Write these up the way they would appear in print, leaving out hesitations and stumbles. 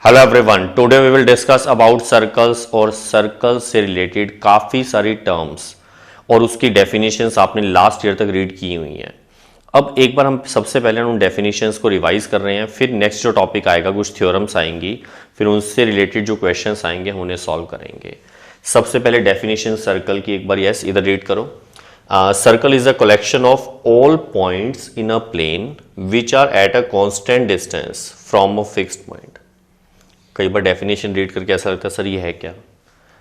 Hello everyone, today we will discuss about circles और circles से related काफ़ी सारी टर्म्स और उसकी डेफिनेशंस आपने लास्ट ईयर तक रीड की हुई हैं। अब एक बार हम सबसे पहले उन डेफिनेशंस को रिवाइज कर रहे हैं, फिर नेक्स्ट जो टॉपिक आएगा कुछ थ्योरम्स आएंगी, फिर उनसे रिलेटेड जो क्वेश्चंस आएंगे हम उन्हें सॉल्व करेंगे। सबसे पहले डेफिनेशन सर्कल की एक बार यस इधर रीड करो। Circle is a collection of all points in a plane which are at a constant distance from a fixed point. कई बार डेफिनेशन रीड करके ऐसा लगता है सर ये है क्या,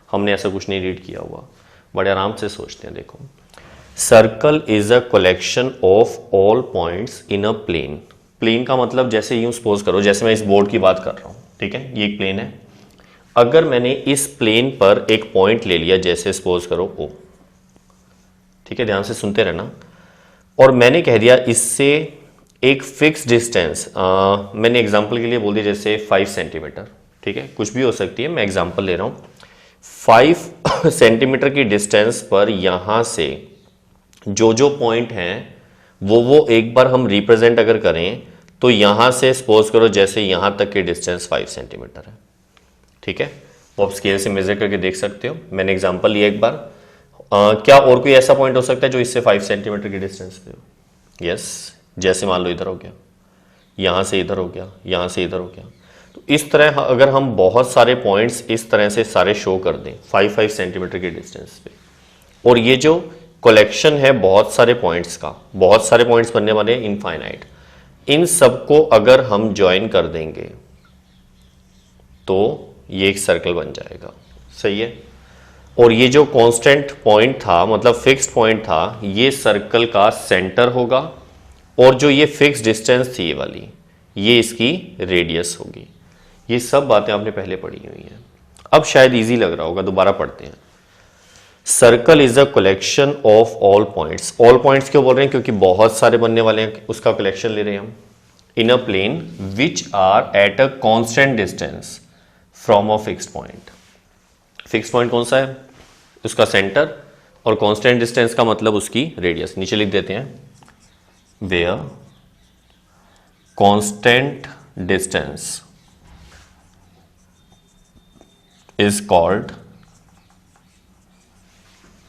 हमने ऐसा कुछ नहीं रीड किया हुआ। बड़े आराम से सोचते हैं। देखो, circle is a collection of all points in a plane. Plane का मतलब जैसे यूं सपोज करो, जैसे मैं इस बोर्ड की बात कर रहा हूं, ठीक है, ये एक प्लेन है। अगर मैंने इस प्लेन पर एक पॉइंट ले लिया, जैसे सपोज करो ओ, ठीक है, ध्यान से सुनते रहना, और मैंने कह दिया इससे एक फिक्स डिस्टेंस, मैंने एग्जांपल के लिए बोल दिया जैसे 5 सेंटीमीटर, ठीक है, कुछ भी हो सकती है, मैं एग्जांपल ले रहा हूं। 5 सेंटीमीटर की डिस्टेंस पर यहां से जो पॉइंट हैं वो एक बार हम रिप्रेजेंट अगर करें तो यहां से सपोज करो जैसे यहां तक की डिस्टेंस 5 सेंटीमीटर है, ठीक है। वो आप स्केल से मेजर करके देख सकते हो, मैंने एग्जांपल लिया एक बार। क्या और कोई ऐसा पॉइंट हो सकता है जो इससे 5 सेंटीमीटर की डिस्टेंस पे हो? यस, जैसे मान लो इधर हो गया, यहां से इधर हो गया, यहां से इधर हो गया। तो इस तरह अगर हम बहुत सारे पॉइंट्स इस तरह से सारे शो कर दें 5 सेंटीमीटर की डिस्टेंस पे, और ये जो कलेक्शन है बहुत सारे पॉइंट्स का, बहुत सारे पॉइंट्स बनने वाले हैं इनफाइनाइट, इन सबको अगर हम ज्वाइन कर देंगे तो ये एक सर्कल बन जाएगा। सही है। और ये जो कांस्टेंट पॉइंट था, मतलब फिक्स्ड पॉइंट था, ये सर्कल का सेंटर होगा, और जो ये फिक्स डिस्टेंस थी ये वाली, ये इसकी रेडियस होगी। ये सब बातें आपने पहले पढ़ी हुई हैं। अब शायद इजी लग रहा होगा, दोबारा पढ़ते हैं। Circle is a collection of all points. All points क्यों बोल रहे हैं? क्योंकि बहुत सारे बनने वाले हैं, उसका कलेक्शन ले रहे हैं हम। In a plane which are at a constant distance from a fixed point. Fix point कौन सा है? उसका सेंटर, और कांस्टेंट डिस्टेंस का मतलब उसकी रेडियस। नीचे लिख देते हैं, where constant distance is called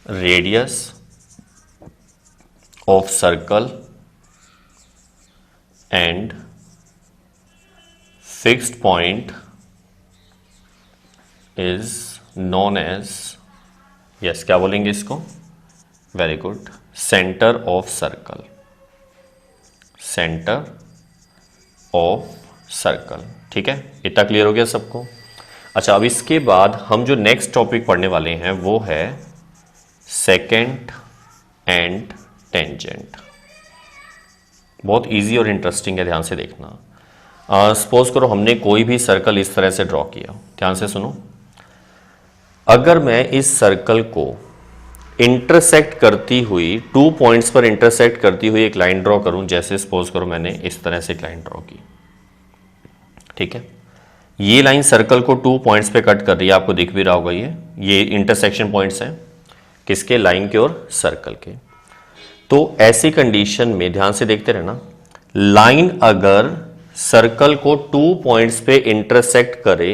radius of circle and fixed point is known as, yes, क्या बोलेंगे इसको? Very good, centre of circle. Centre of circle, ठीक है, इतना क्लियर हो गया सबको? अच्छा, अब इसके बाद हम जो नेक्स्ट टॉपिक पढ़ने वाले हैं वो है सेकेंट एंड टेंजेंट। बहुत इजी और इंटरेस्टिंग है, ध्यान से देखना। सपोज करो हमने कोई भी सर्कल इस तरह से ड्रॉ किया, ध्यान से सुनो। अगर मैं इस सर्कल को इंटरसेक्ट करती हुई, 2 पॉइंट्स पर इंटरसेक्ट करती हुई एक लाइन ड्रॉ करूं, जैसे सपोज करो मैंने इस तरह से एक लाइन ड्रॉ की, ठीक है, ये लाइन सर्कल को 2 पॉइंट्स पे कट कर रही है, आपको दिख भी रहा होगा। ये इंटरसेक्शन पॉइंट्स हैं किसके? लाइन के और सर्कल के। तो ऐसी कंडीशन में ध्यान से देखते रहना, लाइन अगर सर्कल को 2 पॉइंट्स पे इंटरसेक्ट करे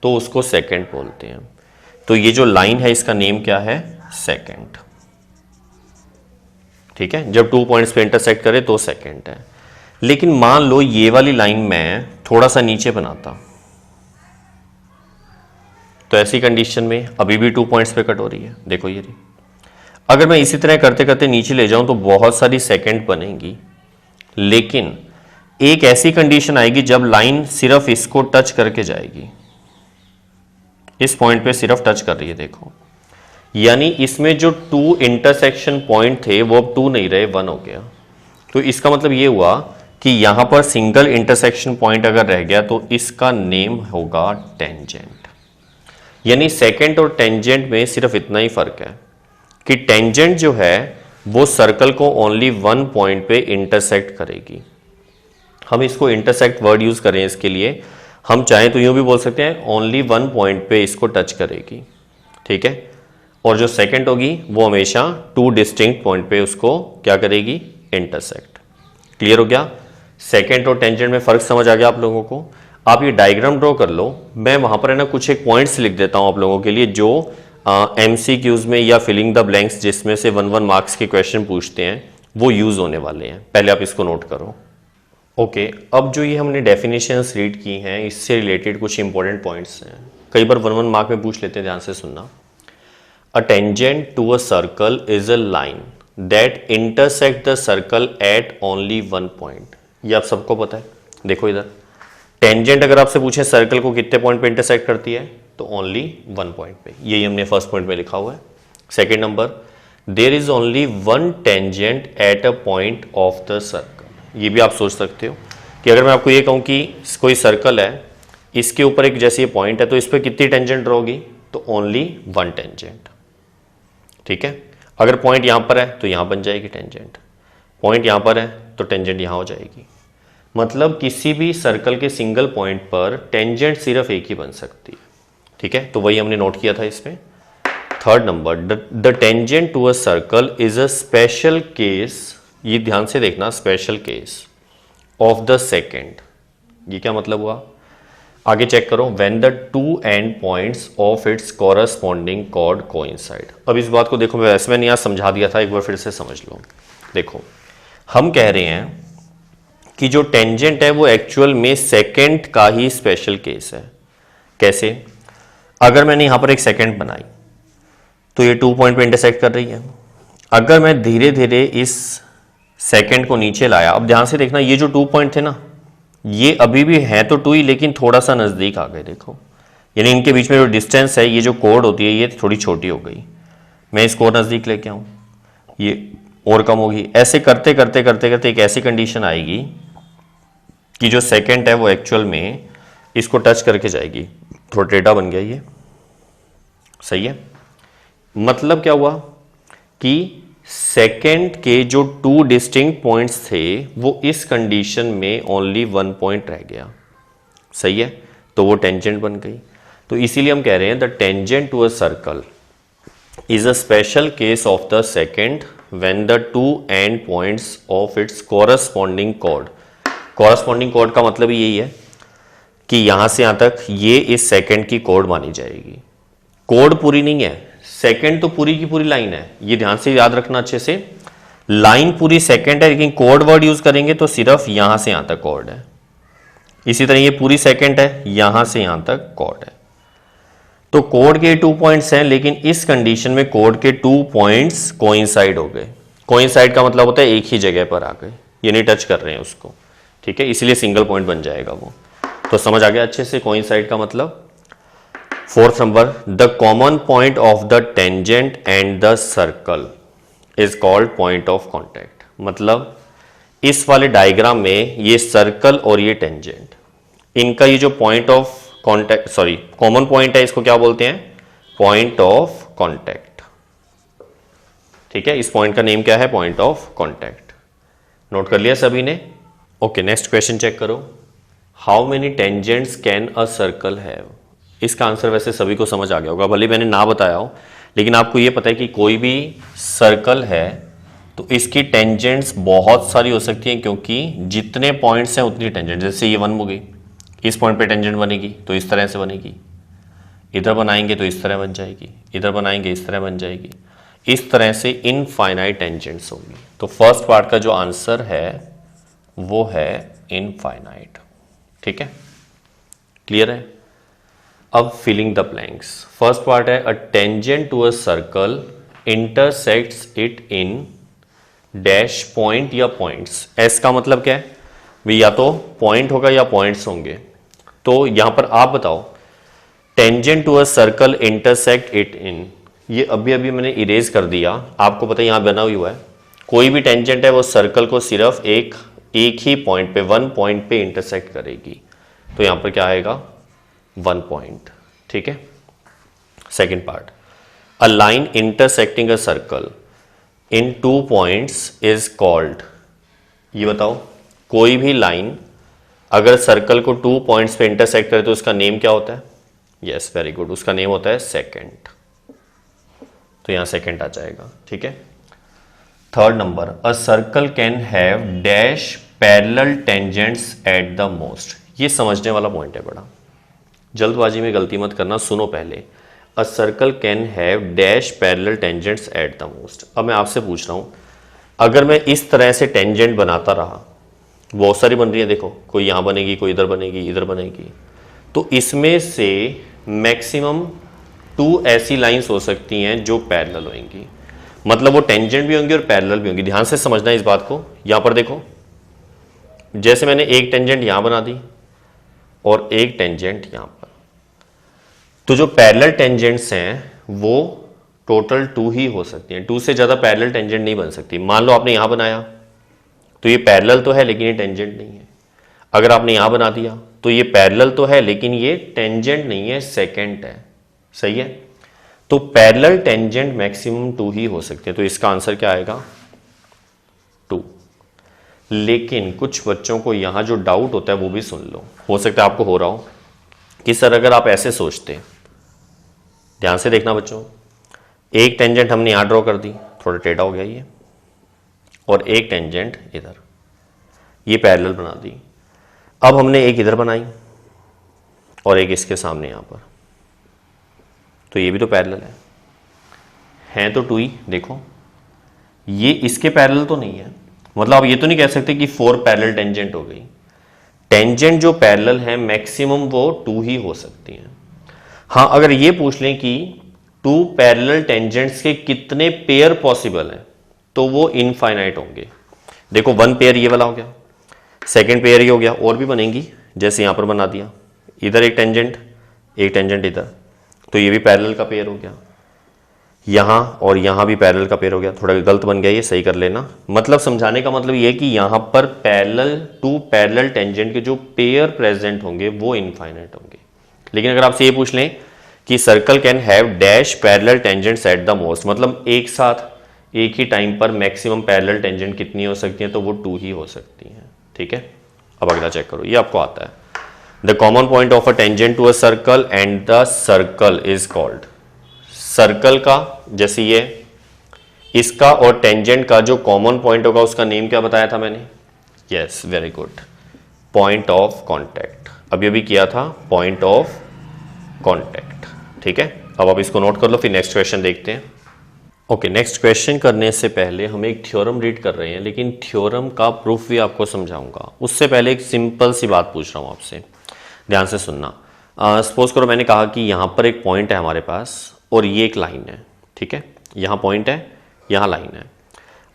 तो उसको सेकेंड बोलते हैं। तो ये जो लाइन है इसका नेम क्या है? सेकेंड, ठीक है। जब 2 पॉइंट्स पे इंटरसेक्ट करे तो सेकेंड है। लेकिन मान लो ये वाली लाइन मैं थोड़ा सा नीचे बनाता, तो ऐसी कंडीशन में अभी भी 2 पॉइंट्स पे कट हो रही है, देखो ये रही। अगर मैं इसी तरह करते करते नीचे ले जाऊं तो बहुत सारी सेकेंड बनेंगी, लेकिन एक ऐसी कंडीशन आएगी जब लाइन सिर्फ इसको टच करके जाएगी, इस पॉइंट पे सिर्फ टच कर रही है, देखो, यानी इसमें जो 2 इंटरसेक्शन पॉइंट थे वो अब 2 नहीं रहे, 1 हो गया। तो इसका मतलब ये हुआ कि यहां पर सिंगल इंटरसेक्शन पॉइंट अगर रह गया तो इसका नेम होगा टेंजेंट। यानी सेकेंड और टेंजेंट में सिर्फ इतना ही फर्क है कि टेंजेंट जो है वो सर्कल को ओनली 1 पॉइंट पे इंटरसेक्ट करेगी। हम इसको इंटरसेक्ट वर्ड यूज करें इसके लिए, हम चाहें तो यूं भी बोल सकते हैं ओनली 1 पॉइंट पे इसको टच करेगी, ठीक है। और जो सेकंड होगी वो हमेशा 2 डिस्टिंक्ट पॉइंट पे उसको क्या करेगी? इंटरसेक्ट। क्लियर हो गया? सेकेंड और टेंजेंट में फर्क समझ आ गया आप लोगों को? आप ये डायग्राम ड्रॉ कर लो, मैं वहां पर है ना कुछ एक पॉइंट्स लिख देता हूं आप लोगों के लिए जो MCQs में या फिलिंग द ब्लैंक्स जिसमें से 1 मार्क्स के क्वेश्चन पूछते हैं वो यूज होने वाले हैं। पहले आप इसको नोट करो। ओके, अब जो ये हमने डेफिनेशंस रीड की हैं इससे रिलेटेड कुछ इंपॉर्टेंट पॉइंट्स हैं, कई बार 1 मार्क में पूछ लेते हैं, ध्यान से सुनना। A tangent to a circle is a line that intersect the circle at only 1 point. ये आप सबको पता है। देखो इधर टेंजेंट अगर आपसे पूछे सर्कल को कितने पॉइंट पे इंटरसेक्ट करती है तो ओनली 1 पॉइंट पे, यही हमने फर्स्ट पॉइंट में लिखा हुआ है। Second number, there is only 1 tangent at a point of the circle. ये भी आप सोच सकते हो कि अगर मैं आपको ये कहूं कि कोई सर्कल है, इसके ऊपर एक जैसे ये पॉइंट है तो इस पर कितनी टेंजेंट होगी तो ओनली 1 टेंजेंट। ठीक है, अगर पॉइंट यहां पर है तो यहां बन जाएगी टेंजेंट, पॉइंट यहां पर है तो टेंजेंट यहां हो जाएगी। मतलब किसी भी सर्कल के सिंगल पॉइंट पर टेंजेंट सिर्फ एक ही बन सकती है। ठीक है, तो वही हमने नोट किया था इसमें। Third number, the tangent to a circle is a special case, ये ध्यान से देखना, special case of the second. ये क्या मतलब हुआ, आगे चेक करो, when the two end points of its corresponding chord coincide. अब इस बात को देखो, मैं वैसे मैंने यहाँ समझा दिया था, एक बार फिर से समझ लो। देखो हम कह रहे हैं कि जो टेंजेंट है वो एक्चुअल में सेकेंड का ही स्पेशल केस है। कैसे, अगर मैंने यहां पर एक सेकेंड बनाई तो ये 2 पॉइंट पे इंटरसेक्ट कर रही है। अगर मैं धीरे धीरे इस सेकेंड को नीचे लाया, अब ध्यान से देखना, ये जो 2 पॉइंट थे ना ये अभी भी है तो 2 ही, लेकिन थोड़ा सा नजदीक आ गए। देखो यानी इनके बीच में जो डिस्टेंस है, ये जो कोड होती है ये थोड़ी छोटी हो गई। मैं इसको और नजदीक लेके आऊं, ये और कम होगी। ऐसे करते करते करते करते एक ऐसी कंडीशन आएगी कि जो सेकेंड है वो एक्चुअल में इसको टच करके जाएगी। थोड़ा टेढ़ा बन गया ये, सही है। मतलब क्या हुआ कि सेकेंड के जो 2 डिस्टिंक्ट पॉइंट्स थे वो इस कंडीशन में ओनली 1 पॉइंट रह गया, सही है, तो वो टेंजेंट बन गई। तो इसीलिए हम कह रहे हैं the tangent to a circle is a special case of the second when the 2 end points of its corresponding chord. Corresponding chord का मतलब यही है कि यहां से यहां तक ये इस सेकंड की कोड मानी जाएगी। कोड पूरी नहीं है, सेकंड तो पूरी की पूरी लाइन है, ये ध्यान से याद रखना अच्छे से। लाइन पूरी सेकंड है लेकिन कोड वर्ड यूज करेंगे तो सिर्फ यहां से यहां तक कोड है। इसी तरह ये पूरी सेकंड है, यहां से यहां तक कोड है। तो कोड के 2 पॉइंट्स हैं लेकिन इस कंडीशन में कोड के 2 पॉइंट्स कोइंसाइड हो गए। कोइंसाइड का मतलब होता है एक ही जगह पर आ गए, ये नहीं टच कर रहे हैं उसको। ठीक है, इसलिए सिंगल पॉइंट बन जाएगा वो। तो समझ आ गया अच्छे से कोइंसाइड का मतलब। Fourth number, the common point of the tangent and the circle is called point of contact. मतलब इस वाले डायग्राम में ये सर्कल और ये टेंजेंट, इनका ये जो point of contact, sorry common point है, इसको क्या बोलते हैं, पॉइंट ऑफ कॉन्टैक्ट। ठीक है, इस पॉइंट का नेम क्या है, पॉइंट ऑफ कॉन्टैक्ट। नोट कर लिया सभी ने। ओके, नेक्स्ट क्वेश्चन चेक करो। How many tangents can a circle have. इसका आंसर वैसे सभी को समझ आ गया होगा, भले मैंने ना बताया हो, लेकिन आपको यह पता है कि कोई भी सर्कल है तो इसकी टेंजेंट्स बहुत सारी हो सकती हैं, क्योंकि जितने पॉइंट्स हैं उतनी टेंजेंट। जैसे ये 1 हो गई, इस पॉइंट पे टेंजेंट बनेगी तो इस तरह से बनेगी, इधर बनाएंगे तो इस तरह बन जाएगी, इधर बनाएंगे इस तरह बन जाएगी, इस तरह से इनफाइनाइट टेंजेंट्स होगी। तो फर्स्ट पार्ट का जो आंसर है वो है इनफाइनाइट। ठीक है, क्लियर है। अब filling the blanks. First part है, a tangent to a circle intersects it in dash point या पॉइंट्स। एस का मतलब क्या है भी, या तो पॉइंट होगा या पॉइंट्स होंगे। तो यहां पर आप बताओ, tangent to a circle intersect it in, ये अभी अभी मैंने इरेज कर दिया, आपको पता है यहां बना हुआ है। कोई भी टेंजेंट है वो सर्कल को सिर्फ एक ही पॉइंट पे, 1 पॉइंट पे इंटरसेक्ट करेगी। तो यहां पर क्या आएगा, 1 पॉइंट। ठीक है। Second part, a line intersecting a circle in 2 points is called. ये बताओ, कोई भी लाइन अगर सर्कल को 2 पॉइंट्स पे इंटरसेक्ट करे तो उसका नेम क्या होता है, यस वेरी गुड, उसका नेम होता है सेकेंड। तो यहां सेकेंड आ जाएगा। ठीक है। Third number, a circle can have dash parallel tangents at the most. ये समझने वाला पॉइंट है बड़ा, जल्दबाजी में गलती मत करना, सुनो पहले। A circle can have dash parallel tangents at the most. अब मैं आपसे पूछ रहा हूं, अगर मैं इस तरह से टेंजेंट बनाता रहा, बहुत सारी बन रही है देखो, कोई यहां बनेगी, कोई इधर बनेगी, इधर बनेगी, तो इसमें से मैक्सिमम 2 ऐसी लाइंस हो सकती हैं जो पैरेलल होंगी, मतलब वो टेंजेंट भी होंगी और पैरेलल भी होंगी। ध्यान से समझना इस बात को। यहां पर देखो, जैसे मैंने एक टेंजेंट यहां बना दी और एक टेंजेंट यहां पर, तो जो पैरेलल टेंजेंट्स हैं वो टोटल 2 ही हो सकती हैं, 2 से ज्यादा पैरेलल टेंजेंट नहीं बन सकती। मान लो आपने यहां बनाया तो ये पैरेलल तो है लेकिन ये टेंजेंट नहीं है। अगर आपने यहां बना दिया तो ये पैरेलल तो है लेकिन ये टेंजेंट नहीं है, सेकेंट है। सही है। तो पैरेलल टेंजेंट मैक्सिमम 2 ही हो सकते हैं, तो इसका आंसर क्या आएगा? 2। लेकिन कुछ बच्चों को यहां जो डाउट होता है वो भी सुन लो, हो सकता है आपको हो रहा हो कि सर अगर आप ऐसे सोचते, ध्यान से देखना बच्चों, एक टेंजेंट हमने यहां ड्रॉ कर दी, थोड़ा टेढ़ा हो गया ये, और एक टेंजेंट इधर, ये पैरेलल बना दी। अब हमने एक इधर बनाई और एक इसके सामने यहां पर, तो ये भी तो पैरेलल है तो 2 ही। देखो ये इसके पैरेलल तो नहीं है, मतलब आप ये तो नहीं कह सकते कि 4 पैरेलल टेंजेंट हो गई। टेंजेंट जो पैरेलल है मैक्सिमम वो 2 ही हो सकती हैं। हाँ, अगर ये पूछ लें कि 2 पैरेलल टेंजेंट्स के कितने पेयर पॉसिबल हैं, तो वो इनफाइनाइट होंगे। देखो 1 पेयर ये वाला हो गया, सेकेंड पेयर ये हो गया, और भी बनेंगी, जैसे यहां पर बना दिया, इधर एक टेंजेंट इधर, तो ये भी पैरेलल का पेयर हो गया, यहां और यहां भी पैरेलल का पेयर हो गया। थोड़ा गलत बन गया, ये सही कर लेना। मतलब समझाने का मतलब ये कि यहां पर पैरेलल 2 पैरेलल टेंजेंट के जो पेयर प्रेजेंट होंगे वो इनफाइनाइट होंगे। लेकिन अगर आपसे ये पूछ लें कि circle can have dash parallel tangents at the most, मतलब एक साथ एक ही टाइम पर मैक्सिमम पैरेलल टेंजेंट कितनी हो सकती हैं, तो वो 2 ही हो सकती हैं। ठीक है। अब अगला चेक करो, ये आपको आता है। The common point of a tangent to a circle and the circle is called. Circle का, जैसे ये इसका और टेंजेंट का जो कॉमन पॉइंट होगा उसका नेम क्या बताया था मैंने? Yes, very good, point of contact. अभी अभी किया था, पॉइंट ऑफ कॉन्टैक्ट। ठीक है। अब आप इसको नोट कर लो, फिर नेक्स्ट क्वेश्चन देखते हैं। ओके, नेक्स्ट क्वेश्चन करने से पहले हम एक थ्योरम रीड कर रहे हैं, लेकिन थ्योरम का प्रूफ भी आपको समझाऊंगा। उससे पहले एक सिंपल सी बात पूछ रहा हूं आपसे, ध्यान से सुनना। सपोज करो मैंने कहा कि यहां पर एक पॉइंट है हमारे पास और ये एक लाइन है। ठीक है, यहां पॉइंट है, यहां लाइन है।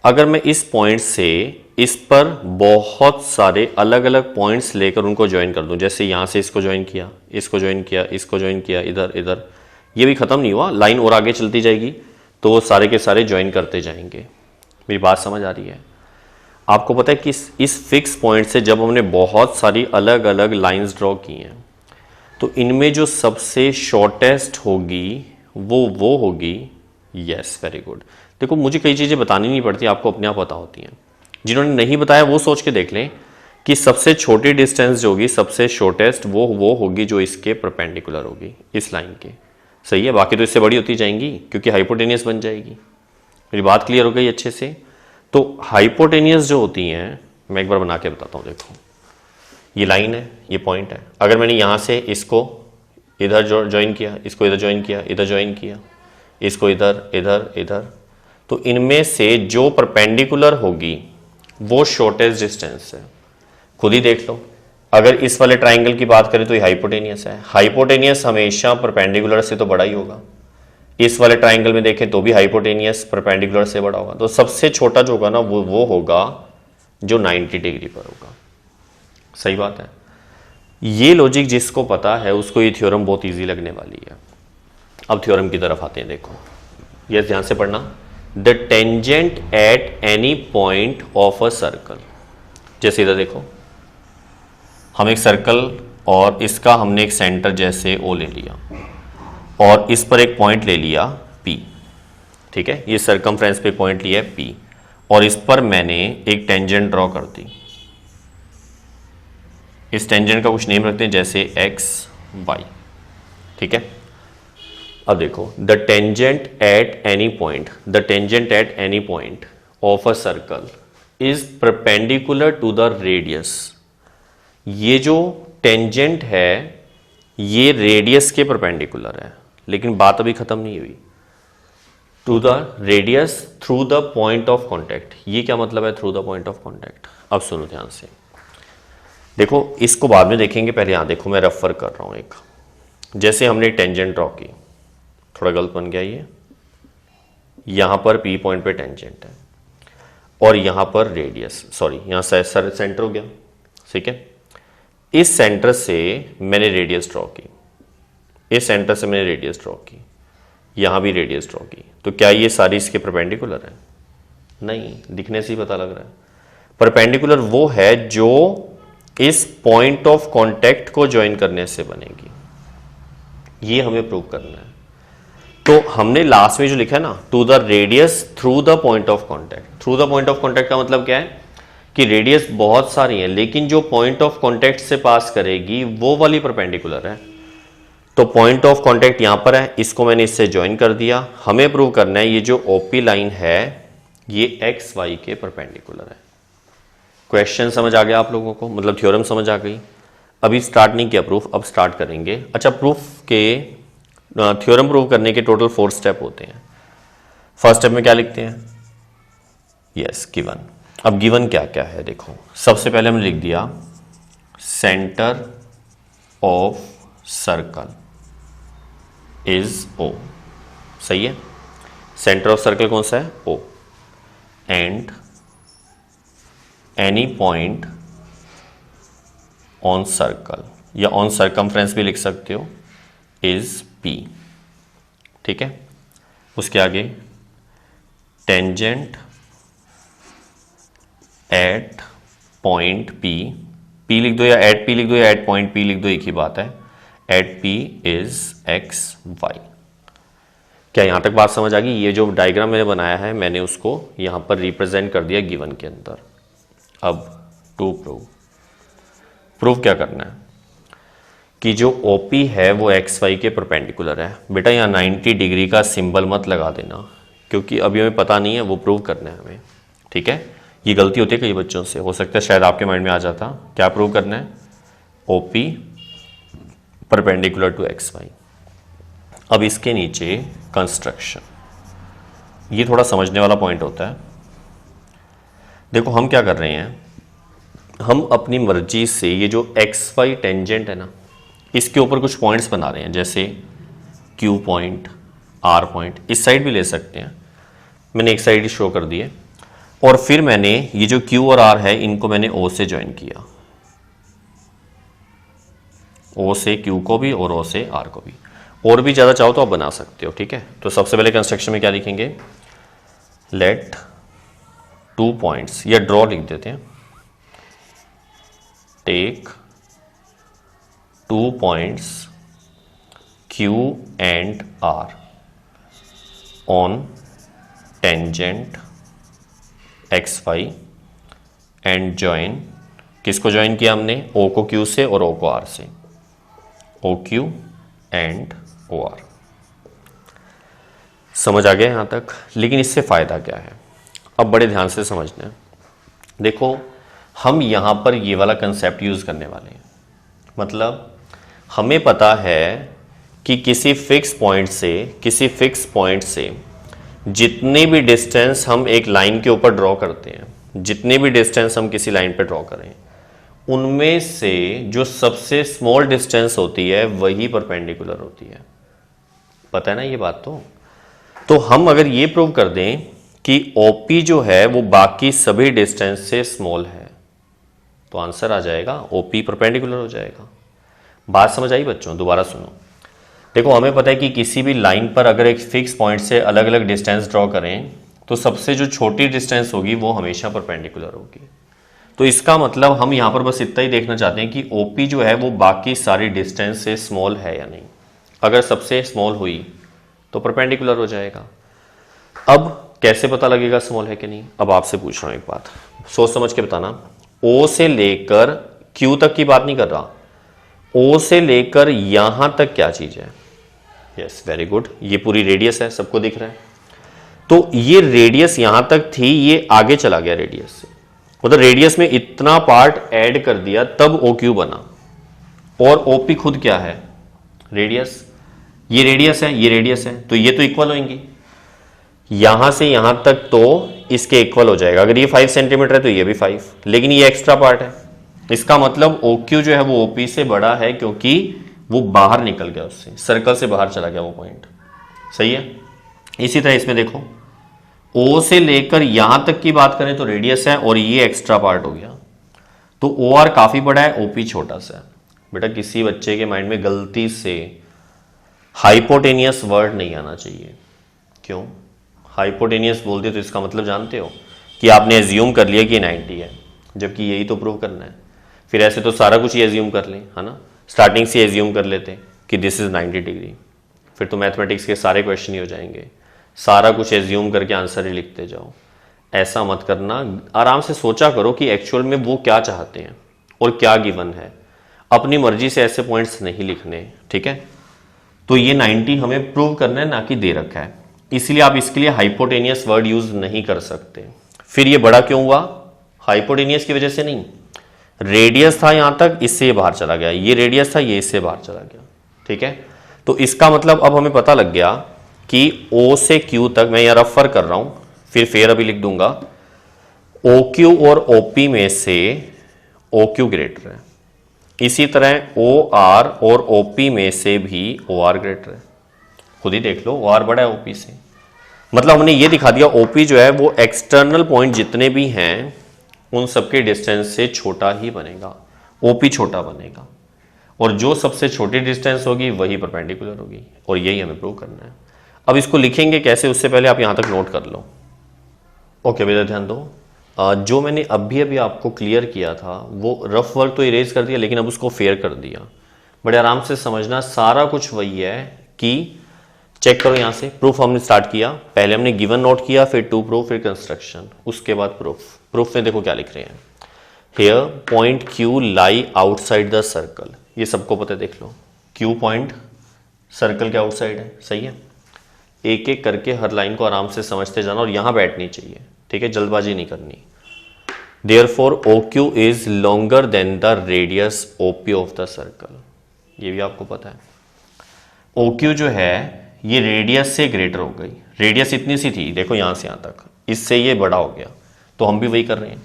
अगर मैं इस पॉइंट से इस पर बहुत सारे अलग अलग पॉइंट्स लेकर उनको ज्वाइन कर दूं, जैसे यहां से इसको ज्वाइन किया, इसको ज्वाइन किया, इसको ज्वाइन किया, इधर इधर, ये भी खत्म नहीं हुआ, लाइन और आगे चलती जाएगी, तो वो सारे के सारे ज्वाइन करते जाएंगे। मेरी बात समझ आ रही है? आपको पता है कि इस फिक्स पॉइंट से जब हमने बहुत सारी अलग अलग लाइंस ड्रॉ की हैं, तो इनमें जो सबसे शॉर्टेस्ट होगी वो होगी, यस वेरी गुड। देखो मुझे कई चीज़ें बतानी नहीं पड़ती, आपको अपने आप पता होती हैं। जिन्होंने नहीं बताया वो सोच के देख लें कि सबसे छोटी डिस्टेंस जो होगी, सबसे शॉर्टेस्ट, वो होगी जो इसके परपेंडिकुलर होगी, इस लाइन के। सही है। बाकी तो इससे बड़ी होती जाएंगी क्योंकि हाइपोटेनियस बन जाएगी। मेरी बात क्लियर हो गई अच्छे से? तो हाइपोटेनियस जो होती हैं, मैं एक बार बना के बताता हूँ। देखो ये लाइन है, ये पॉइंट है। अगर मैंने यहाँ से इसको इधर ज्वाइन किया, इसको इधर ज्वाइन किया, इधर ज्वाइन किया, इसको इधर इधर इधर, तो इनमें से जो परपेंडिकुलर होगी वो शॉर्टेस्ट डिस्टेंस है। खुद ही देख लो, अगर इस वाले ट्राइंगल की बात करें तो ये हाइपोटेनियस है। हाइपोटेनियस हमेशा परपेंडिकुलर से तो बड़ा ही होगा। इस वाले ट्राइंगल में देखें तो भी हाइपोटेनियस परपेंडिकुलर से बड़ा होगा। तो सबसे छोटा जो होगा ना वो होगा जो 90 डिग्री पर होगा। सही बात है। ये लॉजिक जिसको पता है उसको ये थ्योरम बहुत इजी लगने वाली है। अब थ्योरम की तरफ आते हैं। देखो ये ध्यान से पढ़ना। The tangent at any point of a circle, जैसे इधर देखो, हम एक सर्कल और इसका हमने एक सेंटर जैसे ओ ले लिया और इस पर एक पॉइंट ले लिया P। ठीक है, ये सर्कमफ्रेंस पे पॉइंट लिया है P और इस पर मैंने एक टेंजेंट ड्रॉ कर दी। इस टेंजेंट का कुछ नेम रखते हैं जैसे x y। ठीक है। अब देखो, the tangent at any point, the tangent at any point of a circle is perpendicular to the radius. ये जो टेंजेंट है ये रेडियस के परपेंडिकुलर है, लेकिन बात अभी खत्म नहीं हुई। To the radius through the point of contact, ये क्या मतलब है through the point of contact? अब सुनो ध्यान से, देखो इसको बाद में देखेंगे, पहले यहां देखो मैं रेफर कर रहा हूं एक। जैसे हमने टेंजेंट ड्रॉ की, थोड़ा गलत बन गया ये, यहां पर पी पॉइंट पे टेंजेंट है और यहां पर रेडियस, सॉरी यहां सेंटर हो गया, ठीक है। इस सेंटर से मैंने रेडियस ड्रॉ की, इस सेंटर से मैंने रेडियस ड्रॉ की, यहां भी रेडियस ड्रॉ की, तो क्या ये सारी इसके परपेंडिकुलर है? नहीं, दिखने से ही पता लग रहा है। परपेंडिकुलर वो है जो इस पॉइंट ऑफ कांटेक्ट को ज्वाइन करने से बनेगी, ये हमें प्रूव करना है। तो हमने लास्ट में जो लिखा है ना, to the radius through the point of contact, through the point of contact का मतलब क्या है कि रेडियस बहुत सारी है, लेकिन जो पॉइंट ऑफ कांटेक्ट से पास करेगी वो वाली परपेंडिकुलर है। तो पॉइंट ऑफ कांटेक्ट यहां पर है, इसको मैंने इससे ज्वाइन कर दिया। हमें प्रूव करना है ये जो ओपी लाइन है ये एक्स वाई के परपेंडिकुलर है। क्वेश्चन समझ आ गया आप लोगों को, मतलब थ्योरम समझ आ गई। अभी स्टार्ट नहीं किया प्रूफ, अब स्टार्ट करेंगे। अच्छा, प्रूफ के थ्योरम प्रूव करने के टोटल 4 स्टेप होते हैं। फर्स्ट स्टेप में क्या लिखते हैं? Yes, given. अब गिवन क्या क्या है देखो, सबसे पहले हमने लिख दिया centre of circle is O, सही है। सेंटर ऑफ सर्कल कौन सा है? O. And any point on circle या ऑन सर्कमफ्रेंस भी लिख सकते हो, इज पी, ठीक है। उसके आगे tangent at point P, P लिख दो या एट पी लिख दो या एट पॉइंट पी लिख दो, एक ही बात है। At P is X Y. क्या यहां तक बात समझ आ गई? ये जो डायग्राम मैंने बनाया है मैंने उसको यहां पर रिप्रेजेंट कर दिया गिवन के अंदर। अब टू प्रूव क्या करना है कि जो ओपी है वो एक्स वाई के परपेंडिकुलर है। बेटा यहाँ 90 डिग्री का सिंबल मत लगा देना, क्योंकि अभी हमें पता नहीं है, वो प्रूव करना है हमें, ठीक है। ये गलती होती है कई बच्चों से, हो सकता है शायद आपके माइंड में आ जाता। क्या प्रूव करना है? OP perpendicular to X Y. अब इसके नीचे कंस्ट्रक्शन, ये थोड़ा समझने वाला पॉइंट होता है। देखो हम क्या कर रहे हैं, हम अपनी मर्जी से ये जो एक्स वाई टेंजेंट है ना, इसके ऊपर कुछ पॉइंट्स बना रहे हैं, जैसे क्यू पॉइंट, आर पॉइंट, इस साइड भी ले सकते हैं। मैंने एक साइड ही शो कर दी है, और फिर मैंने ये जो क्यू और आर है इनको मैंने ओ से ज्वाइन किया, ओ से क्यू को भी और ओ से आर को भी। और भी ज़्यादा चाहो तो आप बना सकते हो, ठीक है। तो सबसे पहले कंस्ट्रक्शन में क्या लिखेंगे? लेट 2 पॉइंट्स, या ड्रॉ लिख देते हैं, take 2 points Q and R on tangent X Y and join, किसको ज्वाइन किया हमने? O को Q से और O को R से, OQ एंड OR। समझ आ गया यहां तक? लेकिन इससे फायदा क्या है, अब बड़े ध्यान से समझना है। देखो हम यहां पर ये वाला कंसेप्ट यूज करने वाले हैं, मतलब हमें पता है कि किसी फिक्स पॉइंट से जितने भी डिस्टेंस हम एक लाइन के ऊपर ड्रॉ करते हैं, जितने भी डिस्टेंस हम किसी लाइन पे ड्रॉ करें, उनमें से जो सबसे स्मॉल डिस्टेंस होती है वही परपेंडिकुलर होती है। पता है ना ये बात? तो हम अगर ये प्रूव कर दें कि OP जो है वो बाकी सभी डिस्टेंस से स्मॉल है, तो आंसर आ जाएगा OP परपेंडिकुलर हो जाएगा। बात समझ आई बच्चों? दोबारा सुनो। देखो हमें पता है कि किसी भी लाइन पर अगर एक फिक्स पॉइंट से अलग अलग डिस्टेंस ड्रॉ करें तो सबसे जो छोटी डिस्टेंस होगी वो हमेशा परपेंडिकुलर होगी। तो इसका मतलब हम यहाँ पर बस इतना ही देखना चाहते हैं कि OP जो है वो बाकी सारी डिस्टेंस से स्मॉल है या नहीं। अगर सबसे स्मॉल हुई तो परपेंडिकुलर हो जाएगा। अब कैसे पता लगेगा स्मॉल है कि नहीं? अब आपसे पूछ रहा हूँ एक बात, सोच समझ के बताना। O से लेकर Q तक की बात नहीं कर रहा, O से लेकर यहां तक क्या चीज है? यस, वेरी गुड, ये पूरी रेडियस है, सबको दिख रहा है। तो ये रेडियस यहां तक थी, ये आगे चला गया रेडियस से, मतलब रेडियस में इतना पार्ट ऐड कर दिया तब OQ बना। और ओपी खुद क्या है, रेडियस। ये रेडियस है, ये रेडियस है, तो ये तो इक्वल होंगी। यहां से यहां तक तो इसके इक्वल हो जाएगा। अगर ये 5 सेंटीमीटर है तो ये भी 5, लेकिन ये एक्स्ट्रा पार्ट है। इसका मतलब OQ जो है वो OP से बड़ा है, क्योंकि वो बाहर निकल गया, उससे सर्कल से बाहर चला गया वो पॉइंट। सही है। इसी तरह इसमें देखो, O से लेकर यहां तक की बात करें तो रेडियस है, और ये एक्स्ट्रा पार्ट हो गया, तो OR काफी बड़ा है, OP छोटा सा है। बेटा किसी बच्चे के माइंड में गलती से हाइपोटेनियस वर्ड नहीं आना चाहिए। क्यों? हाइपोटेनियस बोलते तो इसका मतलब जानते हो कि आपने एज्यूम कर लिया कि 90 है, जबकि यही तो प्रूव करना है। फिर ऐसे तो सारा कुछ ही एज्यूम कर लें, है ना, स्टार्टिंग से एज्यूम कर लेते कि दिस इज 90 डिग्री, फिर तो मैथमेटिक्स के सारे क्वेश्चन ही हो जाएंगे। सारा कुछ एज्यूम करके आंसर ही लिखते जाओ। ऐसा मत करना, आराम से सोचा करो कि एक्चुअल में वो क्या चाहते हैं और क्या गिवन है। अपनी मर्जी से ऐसे पॉइंट्स नहीं लिखने, ठीक है। तो ये 90 हमें प्रूव करना है, ना कि दे रखा है, इसलिए आप इसके लिए हाइपोटेनियस वर्ड यूज नहीं कर सकते। फिर ये बड़ा क्यों हुआ? हाइपोटेनियस की वजह से नहीं, रेडियस था यहां तक, इससे ये बाहर चला गया, ये रेडियस था, ये इससे बाहर चला गया, ठीक है। तो इसका मतलब अब हमें पता लग गया कि O से Q तक, मैं यहां रेफर कर रहा हूं, फिर अभी लिख दूंगा, OQ और OP में से OQ ग्रेटर है। इसी तरह OR और OP में से भी OR ग्रेटर है। खुद ही देख लो, OR बड़ा है OP से। मतलब हमने ये दिखा दिया OP जो है वो एक्सटर्नल पॉइंट जितने भी हैं उन सबके डिस्टेंस से छोटा ही बनेगा, OP छोटा बनेगा, और जो सबसे छोटी डिस्टेंस होगी वही परपेंडिकुलर होगी, और यही हमें प्रूव करना है। अब इसको लिखेंगे कैसे, उससे पहले आप यहां तक नोट कर लो। ओके बेटा ध्यान दो, जो मैंने अभी आपको क्लियर किया था वो रफ वर्क तो इरेज कर दिया, लेकिन अब उसको फेयर कर दिया। बड़े आराम से समझना, सारा कुछ वही है कि चेक करो यहां से, प्रूफ हमने स्टार्ट किया, पहले हमने गिवन नोट किया, फिर टू प्रूफ, फिर कंस्ट्रक्शन, उसके बाद प्रूफ। प्रूफ में देखो क्या लिख रहे हैं, here point Q lie outside the circle. ये सबको पता है, देख लो, Q पॉइंट सर्कल के आउटसाइड है, सही है। एक एक करके हर लाइन को आराम से समझते जाना, और यहां बैठनी चाहिए, ठीक है, जल्दबाजी नहीं करनी। Therefore OQ is longer than the radius OP of the circle। ये भी आपको पता है, OQ जो है ये रेडियस से ग्रेटर हो गई। रेडियस इतनी सी थी, देखो यहां से यहां तक, इससे ये बड़ा हो गया, तो हम भी वही कर रहे हैं।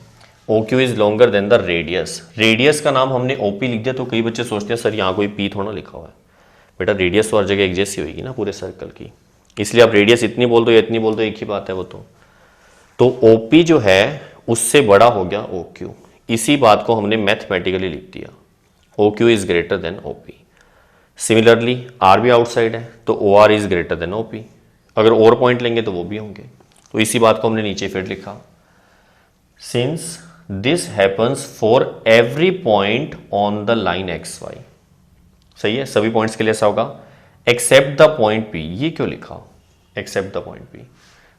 OQ is longer than the radius. Radius का नाम हमने OP लिख दिया, तो कई बच्चे सोचते हैं सर यहाँ कोई P थोड़ा लिखा हुआ है। बेटा रेडियस तो हर जगह एक जैसी होगी ना पूरे सर्कल की, इसलिए आप रेडियस इतनी बोल दो या इतनी बोल दो, एक ही बात है वो तो OP जो है उससे बड़ा हो गया OQ। इसी बात को हमने मैथमेटिकली लिख दिया, OQ is greater than OP। Similarly R भी आउटसाइड है, तो OR is greater than OP। अगर और पॉइंट लेंगे तो वो भी होंगे, तो इसी बात को हमने नीचे फिर लिखा, since this happens for every point on the line XY। सही है, सभी पॉइंट्स के लिए ऐसा होगा, एक्सेप्ट द पॉइंट P। ये क्यों लिखा एक्सेप्ट द पॉइंट P?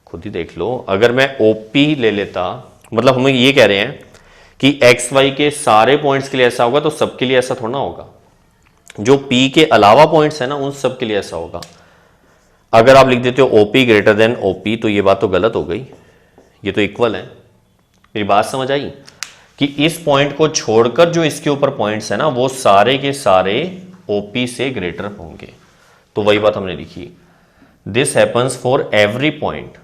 खुद ही देख लो, अगर मैं OP ले लेता, मतलब हम ये कह रहे हैं कि XY के सारे पॉइंट्स के लिए ऐसा होगा, तो सबके लिए ऐसा थोड़ा होगा। जो P के अलावा पॉइंट्स है ना, उन सब के लिए ऐसा होगा। अगर आप लिख देते हो OP ग्रेटर देन OP, तो ये बात तो गलत हो गई, ये तो इक्वल है। मेरी बात समझ आई कि इस पॉइंट को छोड़कर जो इसके ऊपर पॉइंट्स है ना, वो सारे के सारे OP से ग्रेटर होंगे, तो वही बात हमने लिखी, this happens for every point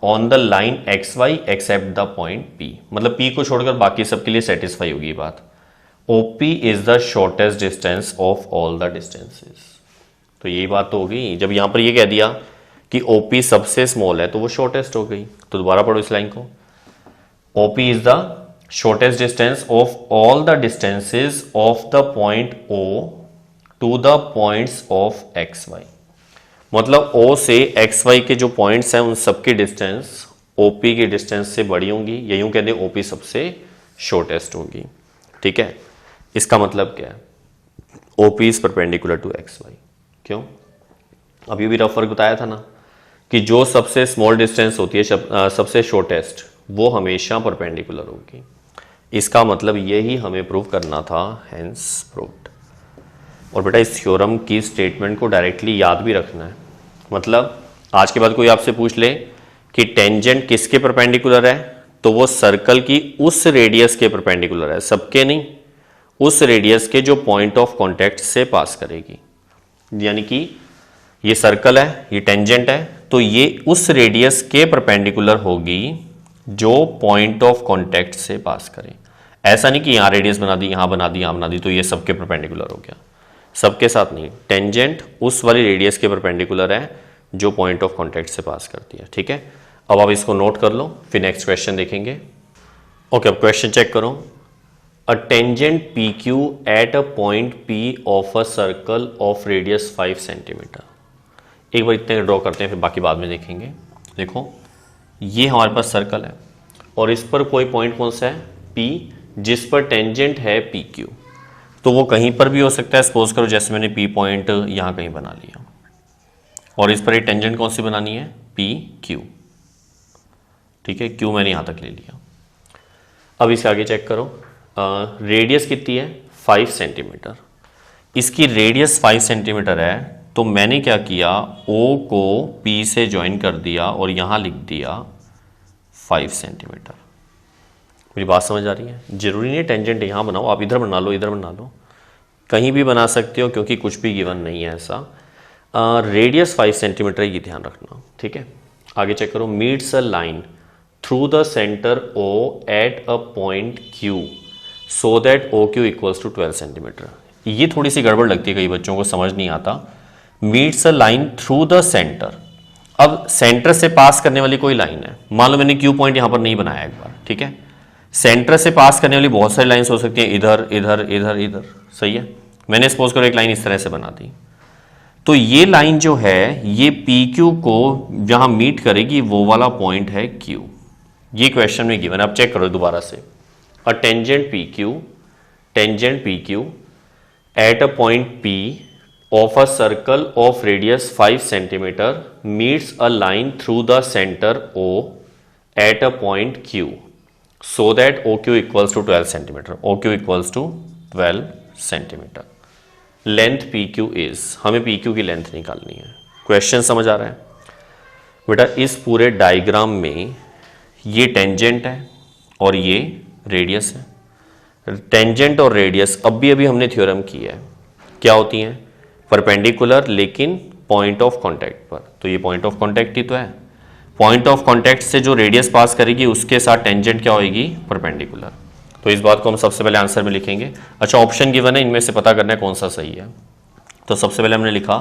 on the line XY except the point P। मतलब P को छोड़कर बाकी सबके लिए सेटिस्फाई होगी बात। OP is the shortest distance of all the distances. तो यही बात तो हो गई। जब यहां पर ये कह दिया कि OP सबसे स्मॉल है, तो वो शॉर्टेस्ट हो गई। तो दोबारा पढ़ो इस लाइन को, OP is the shortest distance of all the distances of the point O to the points of XY। मतलब O से XY के जो पॉइंट्स हैं उन सबकी डिस्टेंस OP की डिस्टेंस से बड़ी होंगी, या यूं कह दें OP सबसे शॉर्टेस्ट होगी, ठीक है। इसका मतलब क्या है, OP is perpendicular to XY। क्यों? अभी भी रफ वर्क बताया था ना कि जो सबसे स्मॉल डिस्टेंस होती है, सबसे शॉर्टेस्ट, वो हमेशा परपेंडिकुलर होगी। इसका मतलब यही हमें प्रूव करना था, हेंस प्रूव्ड। और बेटा इस थ्योरम की स्टेटमेंट को डायरेक्टली याद भी रखना है। मतलब आज के बाद कोई आपसे पूछ ले कि टेंजेंट किसके परपेंडिकुलर है, तो वो सर्कल की उस रेडियस के परपेंडिकुलर है, सबके नहीं, उस रेडियस के जो पॉइंट ऑफ कॉन्टैक्ट से पास करेगी। यानी कि ये सर्कल है, ये टेंजेंट है, तो ये उस रेडियस के परपेंडिकुलर होगी जो पॉइंट ऑफ कॉन्टैक्ट से पास करे। ऐसा नहीं कि यहां रेडियस बना दी, यहां बना दी, यहां बना दी, तो ये सबके परपेंडिकुलर हो गया। सबके साथ नहीं, टेंजेंट उस वाली रेडियस के परपेंडिकुलर है जो पॉइंट ऑफ कॉन्टैक्ट से पास करती है। ठीक है, अब आप इसको नोट कर लो, फिर नेक्स्ट क्वेश्चन देखेंगे। ओके, अब क्वेश्चन चेक करो। A tangent P Q eight a point P of a circle of radius 5 centimetre. एक बार इतने ड्रॉ करते हैं, फिर बाकी बाद में देखेंगे। देखो, ये हमारे पास सर्कल है और इस पर कोई पॉइंट कौन सा है, P, जिस पर टेंजेंट है पी क्यू। तो वो कहीं पर भी हो सकता है। सपोज करो जैसे मैंने P पॉइंट यहाँ कहीं बना लिया और इस पर एक टेंजेंट कौन सी बनानी है, पी क्यू। ठीक है, Q मैंने यहाँ तक ले लिया। अब इसके आगे चेक करो, रेडियस कितनी है, 5 सेंटीमीटर। इसकी रेडियस 5 सेंटीमीटर है, तो मैंने क्या किया, O को P से ज्वाइन कर दिया और यहाँ लिख दिया 5 सेंटीमीटर। मेरी बात समझ आ रही है? जरूरी नहीं टेंजेंट यहाँ बनाओ, आप इधर बना लो, इधर बना लो, कहीं भी बना सकते हो, क्योंकि कुछ भी गिवन नहीं है ऐसा। रेडियस 5 सेंटीमीटर, ये ध्यान रखना। ठीक है, आगे चेक करो। Meets a line through the centre O at a point Q so that OQ equals to 12 centimetre. ये थोड़ी सी गड़बड़ लगती है, कई बच्चों को समझ नहीं आता। Meets a line through the centre. अब सेंटर से पास करने वाली कोई लाइन है, मान लो मैंने Q पॉइंट यहां पर नहीं बनाया एक बार। ठीक है, सेंटर से पास करने वाली बहुत सारी लाइन्स हो सकती हैं, इधर इधर इधर इधर। सही है, मैंने सपोज करो एक लाइन इस तरह से बना दी, तो ये लाइन जो है ये पी क्यू को जहां मीट करेगी वो वाला पॉइंट है Q। ये क्वेश्चन में गिवन है। अब चेक करो दोबारा से। A tangent P Q eight a point P of a circle of radius 5 centimeter meets a line through the center O at a point Q so that OQ equals to 12 centimeter. OQ equals to 12 centimeter. Length PQ is, हमें PQ की length निकालनी है। Question समझ आ रहा है बेटा? इस पूरे डायग्राम में ये टेंजेंट है और ये रेडियस है। टेंजेंट और रेडियस अभी हमने थ्योरम की है, क्या होती हैं, परपेंडिकुलर लेकिन पॉइंट ऑफ कांटेक्ट पर। तो ये पॉइंट ऑफ कांटेक्ट ही तो है। पॉइंट ऑफ कांटेक्ट से जो रेडियस पास करेगी उसके साथ टेंजेंट क्या होगी, परपेंडिकुलर। तो इस बात को हम सबसे पहले आंसर में लिखेंगे। अच्छा, ऑप्शन गिवन है, इनमें से पता करना है कौन सा सही है। तो सबसे पहले हमने लिखा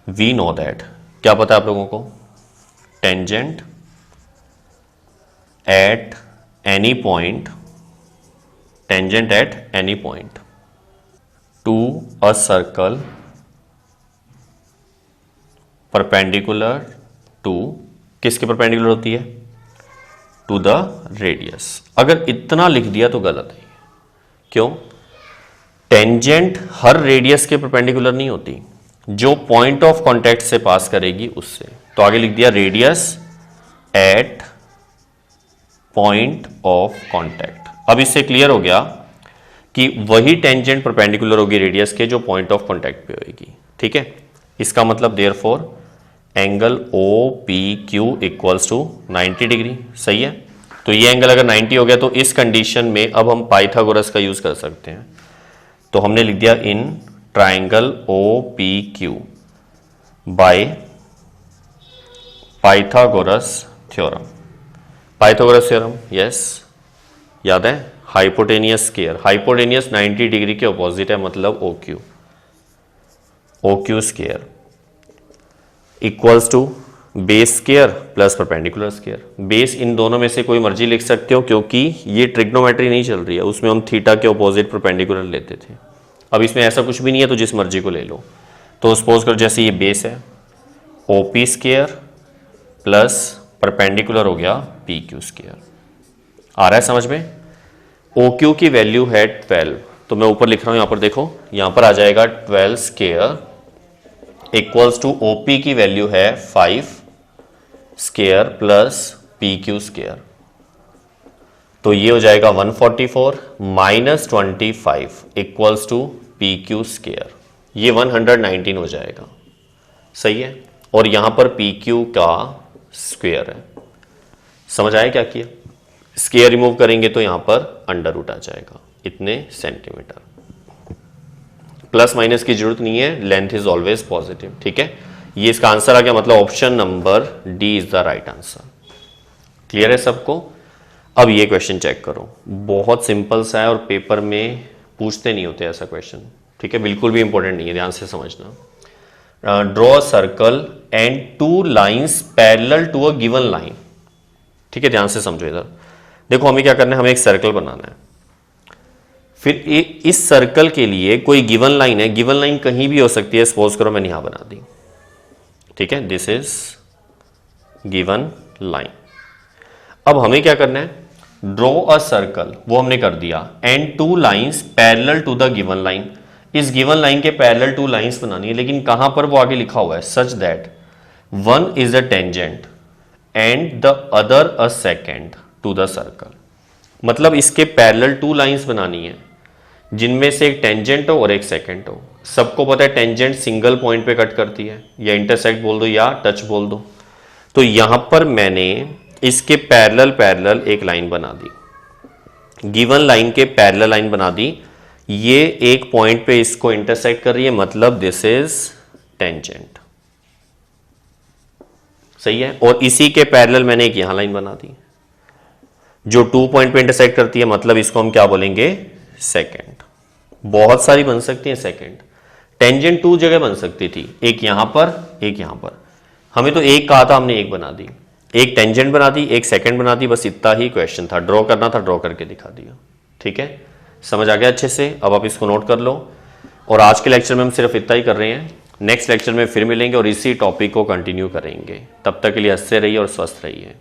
वी नो दैट, क्या पता है आप लोगों को, tangent at any point, tangent at any point to a circle perpendicular to, किसके परपेंडिकुलर होती है, टू द रेडियस। अगर इतना लिख दिया तो गलत है। क्यों? टेंजेंट हर रेडियस के परपेंडिकुलर नहीं होती, जो पॉइंट ऑफ कांटेक्ट से पास करेगी उससे। तो आगे लिख दिया radius at point of contact. अब इससे क्लियर हो गया कि वही टेंजेंट परपेंडिकुलर होगी रेडियस के जो पॉइंट ऑफ कांटेक्ट पे होगी। ठीक है, इसका मतलब therefore angle O P Q equals to 90 degree. सही है, तो ये एंगल अगर 90 हो गया तो इस कंडीशन में अब हम पाइथागोरस का यूज कर सकते हैं। तो हमने लिख दिया in triangle O P Q by Pythagoras theorem. Pythagoras theorem, yes, याद है, हाइपोटेनियस स्केयर। हाइपोटेनियस 90 डिग्री के ऑपोजिट है, मतलब OQ। OQ square equals to base square plus perpendicular square. Base इन दोनों में से कोई मर्जी लिख सकते हो, क्योंकि ये ट्रिग्नोमेट्री नहीं चल रही है, उसमें हम थीटा के ऑपोजिट परपेंडिकुलर लेते थे। अब इसमें ऐसा कुछ भी नहीं है, तो जिस मर्जी को ले लो। तो सपोज करो जैसे ये बेस है, OP स्केयर प्लस परपेंडिकुलर हो गया PQ स्केयर। आ रहा है समझ में? OQ की वैल्यू है 12, तो मैं ऊपर लिख रहा हूं, यहां पर देखो, यहां पर आ जाएगा 12 स्केयर इक्वल्स टू OP की वैल्यू है 5 स्केयर प्लस PQ स्केयर। तो ये हो जाएगा 144 minus 25 equals to PQ square. ये 119 हो जाएगा। सही है, और यहां पर PQ का स्क्वायर है। समझ आया क्या किया? स्केयर रिमूव करेंगे तो यहां पर अंडर रूट आ जाएगा। इतने सेंटीमीटर। प्लस माइनस की जरूरत नहीं है, लेंथ इज ऑलवेज पॉजिटिव। ठीक है, ये इसका आंसर आ गया, मतलब option number D is the right answer. Clear है सबको? अब ये क्वेश्चन चेक करो, बहुत सिंपल सा है और पेपर में पूछते नहीं होते ऐसा क्वेश्चन। ठीक है, बिल्कुल भी इंपॉर्टेंट नहीं है, ध्यान से समझना। Draw a circle and 2 lines parallel to a given line. ठीक है, ध्यान से समझो इधर। देखो हमें क्या करना है, हमें एक सर्कल बनाना है। फिर इस सर्कल के लिए कोई गिवन लाइन है, गिवन लाइन कहीं भी हो सकती है, सपोज करो मैंने यहां बना दी। ठीक है, दिस इज गिवन लाइन। अब हमें क्या करना है, ड्रॉ अ सर्कल, वो हमने कर दिया, and 2 lines parallel to the given line. इस गिवन लाइन के पैरेलल 2 लाइंस बनानी है, लेकिन कहां पर वो आगे लिखा हुआ है, such that one is a tangent and the other a secant to the circle. मतलब इसके पैरेलल 2 लाइंस बनानी है जिनमें से एक टेंजेंट हो और एक सेकेंड हो। सबको पता है टेंजेंट सिंगल पॉइंट पे कट करती है, या इंटरसेक्ट बोल दो या टच बोल दो। तो यहां पर मैंने इसके पैरेलल एक लाइन बना दी, गिवन लाइन के पैरेलल लाइन बना दी। ये एक पॉइंट पे इसको इंटरसेक्ट कर रही है, मतलब दिस इज टेंजेंट। सही है, और इसी के पैरेलल मैंने एक यहां लाइन बना दी जो 2 पॉइंट पे इंटरसेक्ट करती है, मतलब इसको हम क्या बोलेंगे, सेकेंड। बहुत सारी बन सकती है सेकेंड, टेंजेंट 2 जगह बन सकती थी, एक यहां पर एक यहां पर। हमें तो एक कहा था, हमने एक बना दी, एक टेंजेंट बना दी, एक सेकंड बना दी, बस इतना ही क्वेश्चन था। ड्रॉ करना था, ड्रॉ करके दिखा दिया। ठीक है, समझ आ गया अच्छे से? अब आप इसको नोट कर लो। और आज के लेक्चर में हम सिर्फ इतना ही कर रहे हैं, नेक्स्ट लेक्चर में फिर मिलेंगे और इसी टॉपिक को कंटिन्यू करेंगे। तब तक के लिए हंसते रहिए और स्वस्थ रहिए।